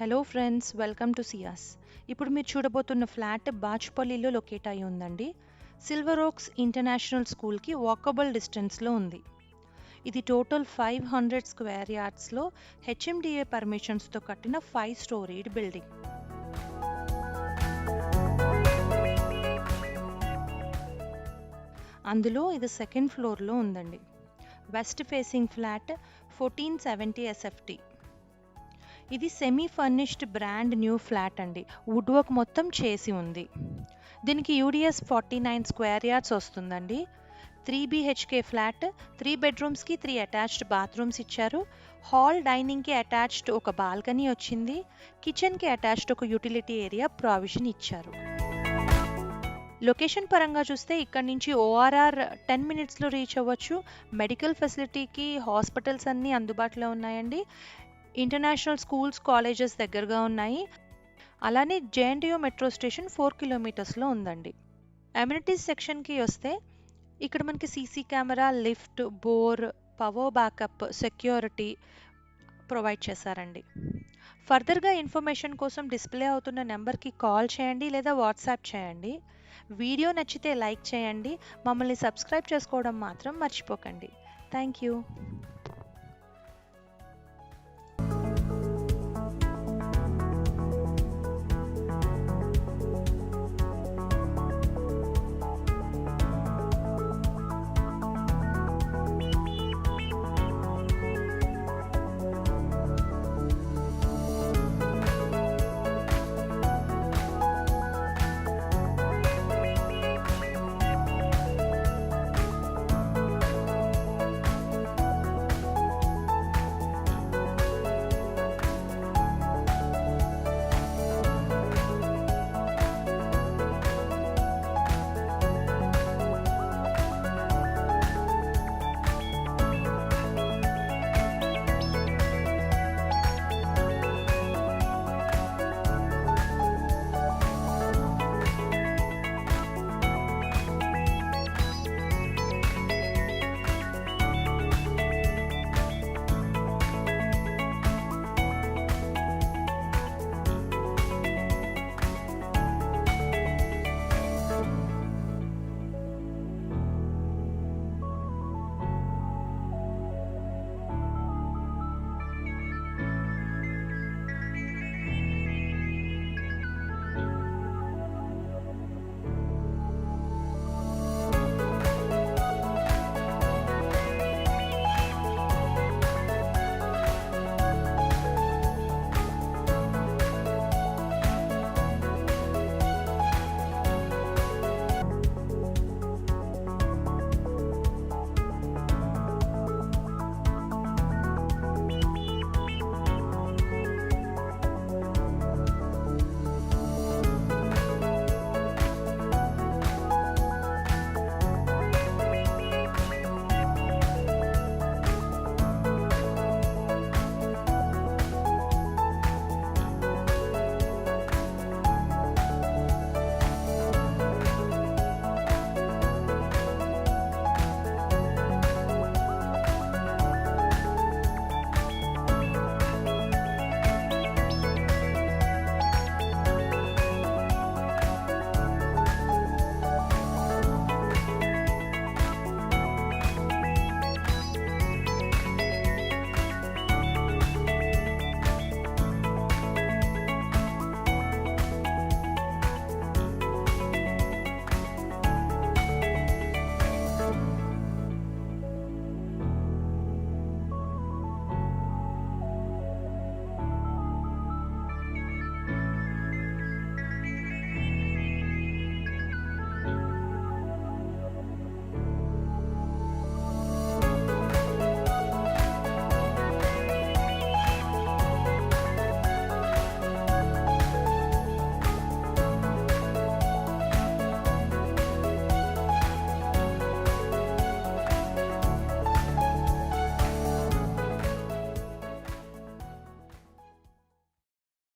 Hello friends, welcome to సియాస్. ఇప్పుడు మీరు చూడబోతున్న ఫ్లాట్ బాచ్పల్లిలో లొకేట్ అయి ఉందండి. సిల్వర్ ఓక్స్ ఇంటర్నేషనల్ స్కూల్కి వాకబుల్ డిస్టెన్స్లో ఉంది. ఇది టోటల్ 500 స్క్వేర్ యార్డ్స్లో హెచ్ఎండిఏ పర్మిషన్స్తో కట్టిన 5 స్టోరీడ్ బిల్డింగ్. అందులో ఇది సెకండ్ ఫ్లోర్లో ఉందండి. West facing flat 1470 SFT. ఇది semi furnished brand new flat అండి. వుడ్ వర్క్ మొత్తం చేసి ఉంది. దీనికి యూడిఎస్ 49 స్క్వేర్ యార్డ్స్ వస్తుందండి. 3 BHK ఫ్లాట్, 3 బెడ్రూమ్స్కి 3 అటాచ్డ్ బాత్రూమ్స్ ఇచ్చారు. హాల్ డైనింగ్కి అటాచ్డ్ ఒక బాల్కనీ వచ్చింది. కిచెన్కి అటాచ్డ్ ఒక యూటిలిటీ ఏరియా ప్రావిజన్ ఇచ్చారు. లొకేషన్ పరంగా చూస్తే ఇక్కడ నుంచి ORR 10 మినిట్స్లో రీచ్ అవ్వచ్చు. మెడికల్ ఫెసిలిటీకి హాస్పిటల్స్ అన్నీ అందుబాటులో ఉన్నాయండి. ఇంటర్నేషనల్ స్కూల్స్, కాలేజెస్ దగ్గరగా ఉన్నాయి. అలానే JNTU మెట్రో స్టేషన్ 4 కిలోమీటర్స్లో ఉందండి. అమ్యూనిటీస్ సెక్షన్కి వస్తే ఇక్కడ మనకి CC camera, lift, bore, power backup, security provide చేశారండి. ఫర్దర్గా ఇన్ఫర్మేషన్ కోసం డిస్ప్లే అవుతున్న నెంబర్కి కాల్ చేయండి లేదా వాట్సాప్ చేయండి. వీడియో నచ్చితే లైక్ చేయండి. మమ్మల్ని సబ్స్క్రైబ్ చేసుకోవడం మాత్రం మర్చిపోకండి. Thank you.